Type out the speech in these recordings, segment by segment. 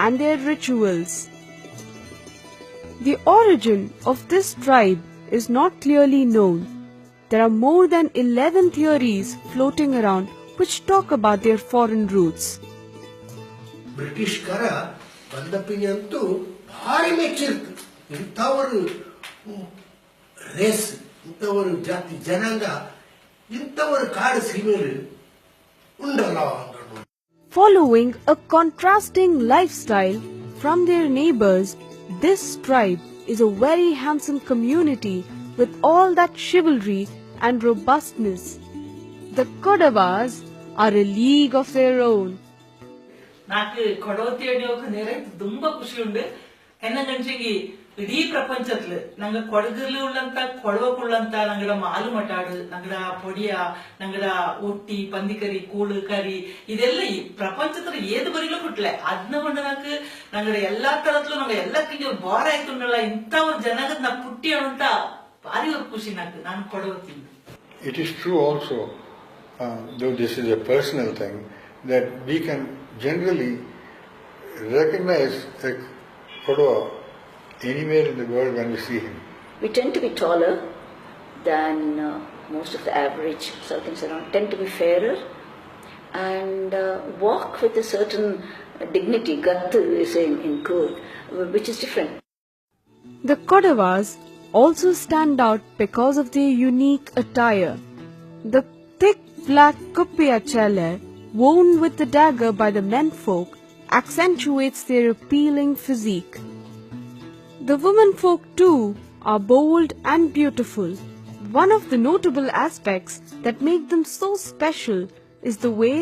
and their rituals. The origin of this tribe is not clearly known. There are more than 11 theories floating around which talk about their foreign roots. British kara bandapinyantu bhari mechirtu intavaru race intavaru jati jananga intavaru kaadu simelu undalla. Following a contrasting lifestyle from their neighbors, this tribe is a very handsome community with all that chivalry and robustness. The Kodavas are a league of their own. నాకు కొడవ తీయడం నేరైతే తుంబ ఖుషి ఉండే ఎన్నగంచెగి ಇಡೀ ಪ್ರಪಂಚದಲ್ಲಿ ನಂಗೆ ಕೊಡಗಲ್ಲಿ ಉಳ್ಳಂತ ಕೊಡವಕ್ಕುಳ್ಳಂತ ನಂಗಡ ಮಾಲು ಮಟಾಡು ನಂಗಡ ಪೊಡಿಯ ನಂಗಡ ಒಟ್ಟಿ ಪಂದಿಕರಿ ಕೂಳು ಕರಿ ಇದೆಲ್ಲ ಈ ಪ್ರಪಂಚದಲ್ಲಿ ಏದು ಬರೀಲೂ ಬಿಟ್ಲೆ ಅದನ್ನ ಕೊಂಡು ನಾಕು ನಂಗಡ ಎಲ್ಲಾ ತರತ್ಲು ನಂಗೆ ಎಲ್ಲಕ್ಕಿಂಗೆ ಬಾರ ಆಯ್ತುಂಡಲ್ಲ ಇಂಥ ಒಂದು ಜನಗದ್ ನಾ ಪುಟ್ಟಿ ಅಂತ ಭಾರಿ ಖುಷಿ ನಾನು ಕೊಡವ ತಿಂದು. It is true also, though this is a personal thing, that we can generally recognize a Kodava anywhere in the world when we see him. We tend to be taller than most of the average South Indians, tend to be fairer and walk with a certain dignity, gattu is in Kurd, which is different. The Kodavas also stand out because of their unique attire. The thick black kuppia chale worn with the dagger by the menfolk accentuates their appealing physique. The womenfolk too are bold and beautiful. One of the notable aspects that make them so special is the way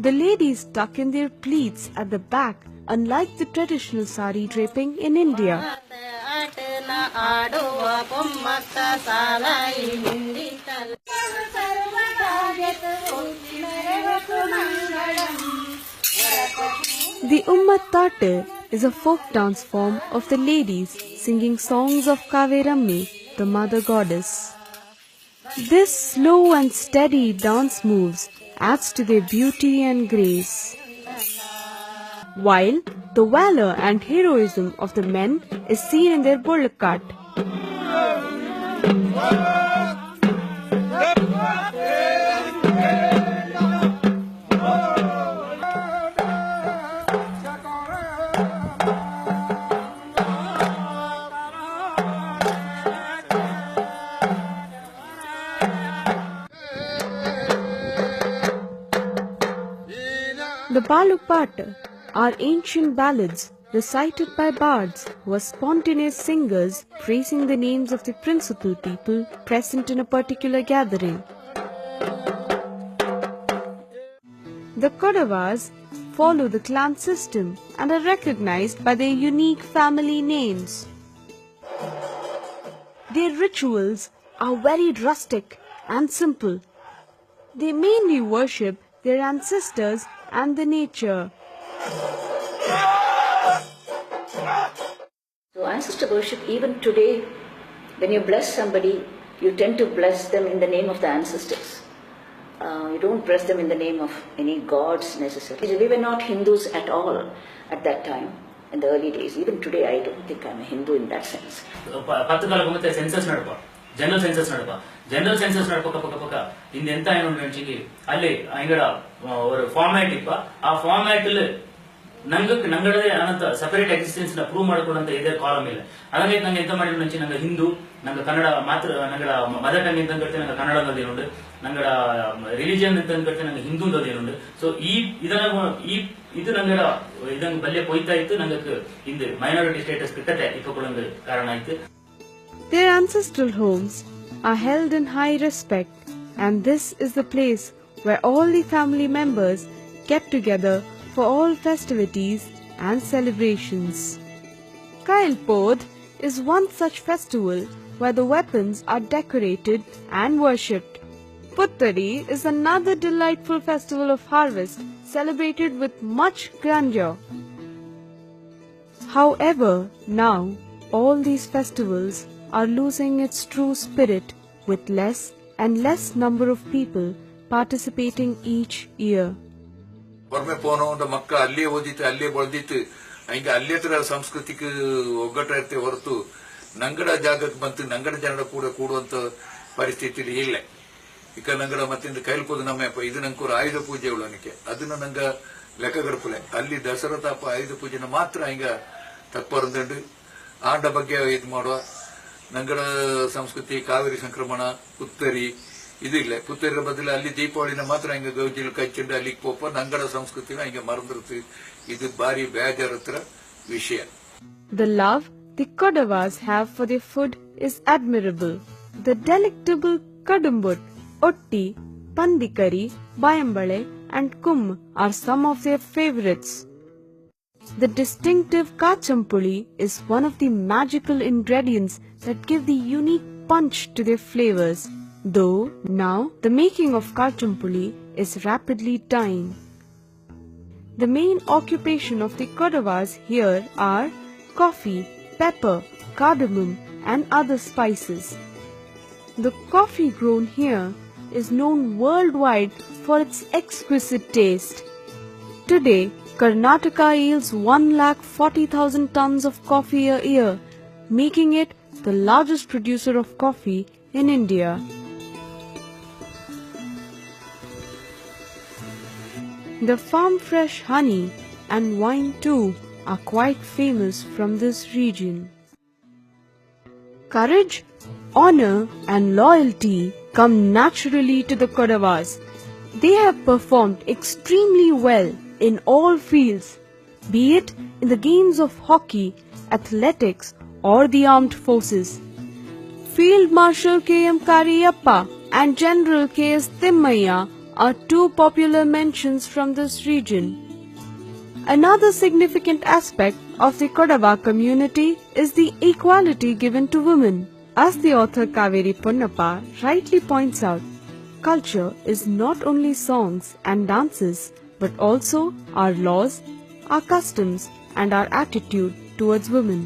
the ladies tuck in their pleats at the back, unlike the traditional sari draping in India. The Ummattate is a folk dance form of the ladies singing songs of Kaverammi, the mother goddess. This slow and steady dance moves adds to their beauty and grace, while the valor and heroism of the men is seen in their bulkat. The Balupat are ancient ballads recited by bards who are spontaneous singers praising the names of the principal people present in a particular gathering. The Kodavas follow the clan system and are recognized by their unique family names. Their rituals are very rustic and simple. They mainly worship their ancestors and the nature. So ancestor worship, even today, when you bless somebody, you tend to bless them in the name of the ancestors. You don't bless them in the name of any gods necessarily. We were not Hindus at all at that time, in the early days. Even today, I don't think I'm a Hindu in that sense. General census ನಡಪಕ್ಕ இந்த ಎಂತ ಏನು நினைச்சிங்க ಅಲ್ಲಿ ಅಂಗಡ ஒரு format ಇಪ್ಪ ಆ format ನಂಗಡದೇ ಅನಂತ separate existence ನ prove ಮಾಡ್ಕೊಳ್ಳಂತ ಇದೇ ಕಾಲಮ್ ಇಲ್ಲ ಅದಕ್ಕೆ ನಂಗೆ ಎಂತ ಮಾಡಿದ್ರು ನಂಚಿ ನಂಗೆ ಹಿಂದೂ ನಂಗೆ ಕನ್ನಡ ಮಾತ್ರ ನಂಗಡ ಮದರ್ ಟಂಗ್ ಅಂತ ಕರ್ತೆ ನಂಗೆ ಕನ್ನಡದದೇನುಂಡು ನಂಗಡ ರಿಲಿಜಿಯನ್ ಅಂತ ಕರ್ತೆ ನಂಗೆ ಹಿಂದೂದದೇನುಂಡು ಸೊ ಈ ಇದು ನಂಗಡ ಇದಂಗೆ ಬಲ್ಲೆ ಹೋಯ್ತಾ ಇತ್ತು ನಂಗೆ ಇಂದು ಮೈನಾರಿಟಿ ಸ್ಟೇಟಸ್ ಕಿಟ್ಟತೆ ಇಪ್ಪಕೊಳ್ಳಂಗೆ ಕಾರಣ ಆಯ್ತು. Their ancestral homes are held in high respect, and this is the place where all the family members get together for all festivities and celebrations. Kailpod is one such festival where the weapons are decorated and worshipped. Puttari is another delightful festival of harvest celebrated with much grandeur. However, now all these festivals are losing its true spirit with less and less number of people participating each year. ಹೊರಮೆ ಪೋನೋ ಮಕ್ಕ ಅಲ್ಲೇ ಓದಿತ್ತು ಅಲ್ಲೇ ಬೆಳೆದಿತ್ತು ಹಂಗೆ ಅಲ್ಲೇತರ ಸಾಂಸ್ಕೃತಿಕ ಒಗ್ಗಟ್ಟ ಇರ್ತೇವೆ ಹೊರತು ನಂಗಡ ಜಾಗಕ್ಕೆ ಬಂತು ನಂಗಡ ಜನರ ಕೂಡ ಕೂಡುವಂತ ಪರಿಸ್ಥಿತಿ ಇಲ್ಲ. ಈಗ ನಂಗಡ ಮತ್ತಿಂದ ಕೈಲ್ಕೋದು ನಮ್ಮ ಇದು ನಂಕೂರ ಆಯುಧ ಪೂಜೆ ಉಳ್ಳನಿಕೆ ಅದನ್ನ ನಂಗ ಲೆಕ್ಕ ಗಡಪಲೆ ಅಲ್ಲಿ ದಸರಾ ತಾಪ ಆಯುಧ ಪೂಜೆನ ಮಾತ್ರ ಹಿಂಗ ತಪ್ಪರಂದು ಆಂಡ ಬಗ್ಗೆ ಇದು ಮಾಡುವ ನಂಗಡ ಸಂಸ್ಕೃತಿ ಕಾವೇರಿ ಸಂಕ್ರಮಣ ಪುತ್ತರಿ ಇದು ಇಲ್ಲ. ಪುತ್ತರಿಯ ಬದಲು ಅಲ್ಲಿ ದೀಪಾವಳಿನ ಮಾತ್ರ ಹಿಂಗ ಗೌಜಿಲ್ ಕಚ್ಚಿಂಡು ಅಲ್ಲಿಗೆ ಪೋಪ ನಂಗಡ ಸಂಸ್ಕೃತಿನ ಹಿಂಗ ಮರಂದಿರ್ತೀವಿ. ಇದು ಬಾರಿ ಬೇಜಾರತ್ರ ವಿಷಯ. The love the Kodavas have for their food is admirable. The delectable kadumbut, otti, pandikari, bayambale and kum are some of their favorites. The distinctive kachampuli is one of the magical ingredients that give the unique punch to their flavors, though now the making of kachampuli is rapidly dying. The main occupation of the Kodavas here are coffee, pepper, cardamom and other spices. The coffee grown here is known worldwide for its exquisite taste. Today, Karnataka yields 140,000 tons of coffee a year, making it the largest producer of coffee in India. The farm fresh honey and wine too are quite famous from this region. Courage, honor and loyalty come naturally to the Kodavas. They have performed extremely well in all fields, be it in the games of hockey, athletics or the armed forces. Field Marshal K.M. Kariyappa and General K.S. Timmayya are two popular mentions from this region. Another significant aspect of the Kodava community is the equality given to women. As the author Kaveri Ponnappa rightly points out, culture is not only songs and dances but also our laws, our customs and our attitude towards women.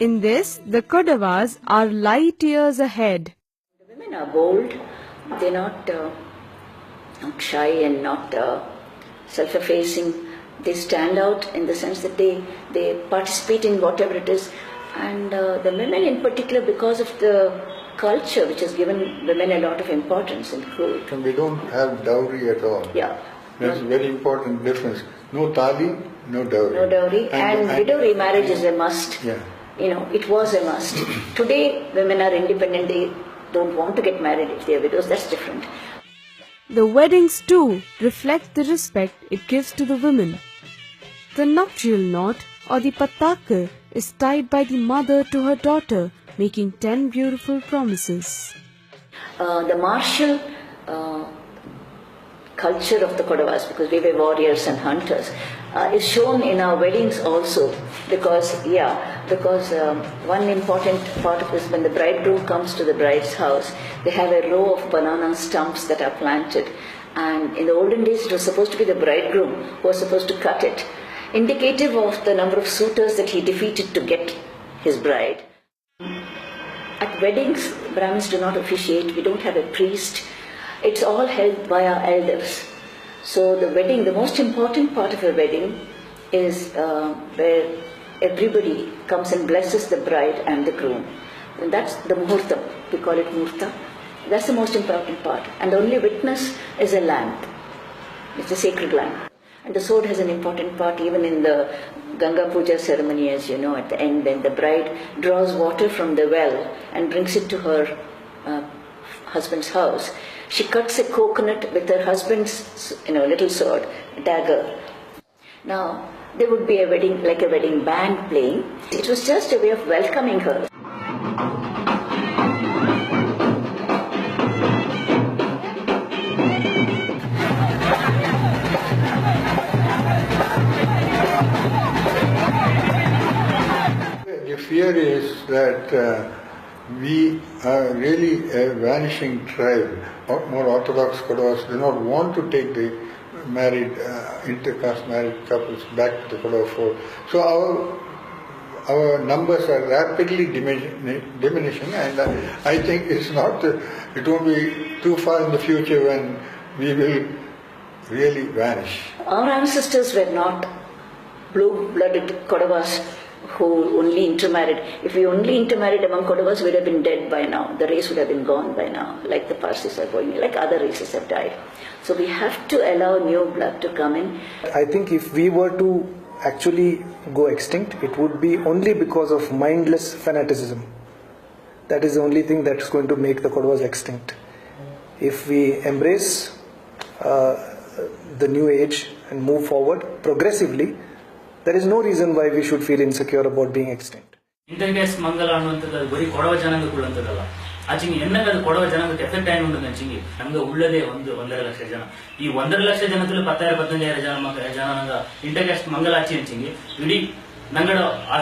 In this, the Kodavas are light years ahead. The women are bold, they're not shy and not self-effacing. They stand out in the sense that they participate in whatever it is. And the women in particular, because of the culture which has given women a lot of importance in school. And we don't have dowry at all. Yeah. That's a very important difference. No tali, no dowry. No dowry. And widow remarriage is a must. Yeah. You know, it was a must. Today, women are independent. They don't want to get married if they are widows. That's different. The weddings too reflect the respect it gives to the women. The nuptial knot or the pataka is tied by the mother to her daughter, making 10 beautiful promises. The martial culture of the Kodavas, because we were warriors and hunters, is shown in our weddings also. Because one important part of this, when the bridegroom comes to the bride's house, they have a row of banana stumps that are planted. And in the olden days, it was supposed to be the bridegroom who was supposed to cut it, indicative of the number of suitors that he defeated to get his bride. At weddings, Brahmins do not officiate. We don't have a priest. It's all held by our elders. So the wedding, the most important part of a wedding is where everybody comes and blesses the bride and the groom. And that's the muhurta. We call it muhurta. That's the most important part. And the only witness is a lamb. It's a sacred lamb. And the sword has an important part even in the Ganga Puja ceremony, as you know, at the end when the bride draws water from the well and brings it to her husband's house. She cuts a coconut with her husband's little sword, dagger. Now, there would be a wedding, like a wedding band playing. It was just a way of welcoming her. The fear is that we are really a vanishing tribe. More Orthodox Kodavas do not want to take the intercaste married couples back to the Kodava fold. So our numbers are rapidly diminishing, and I think it won't be too far in the future when we will really vanish. Our ancestors were not blue-blooded Kodavas who only intermarried. If we only intermarried among Kodavas, we'd have been dead by now. The race would have been gone by now, like the Parsis are going, like other races have died. So we have to allow new blood to come in. I think if we were to actually go extinct, it would be only because of mindless fanaticism. That is the only thing that's going to make the Kodavas extinct. If we embrace the new age and move forward progressively, there is no reason why we should feel insecure about being extinct. Intercaste ಮಂಗಲ ಅನ್ನುವಂಥದ್ದು ಬರೀ ಕೊಡವ ಜನಾಂಗಕ್ಕುಳ್ಳಂಥದ್ದಲ್ಲ. ಆಚೆಗೆ ಎನ್ನಗ ಅದು ಕೊಡವ ಜನಾಂಗಕ್ಕೆ effect ಆಗಿ ಉಂಟು ಅಂಚಿಗೆ ನಮ್ಗೆ ಉಳ್ಳದೇ 1.5 ಲಕ್ಷ ಜನ. ಈ 1.5 ಲಕ್ಷ ಜನದಲ್ಲಿ 10,000-15,000 ಜನ ಇಂಟರ್ಕ್ಯಾಸ್ಟ್ ಮಂಗಲ ಆಚೆ ಅಂಚಿಗೆ ಇಡೀ ನಂಗಡ ಆ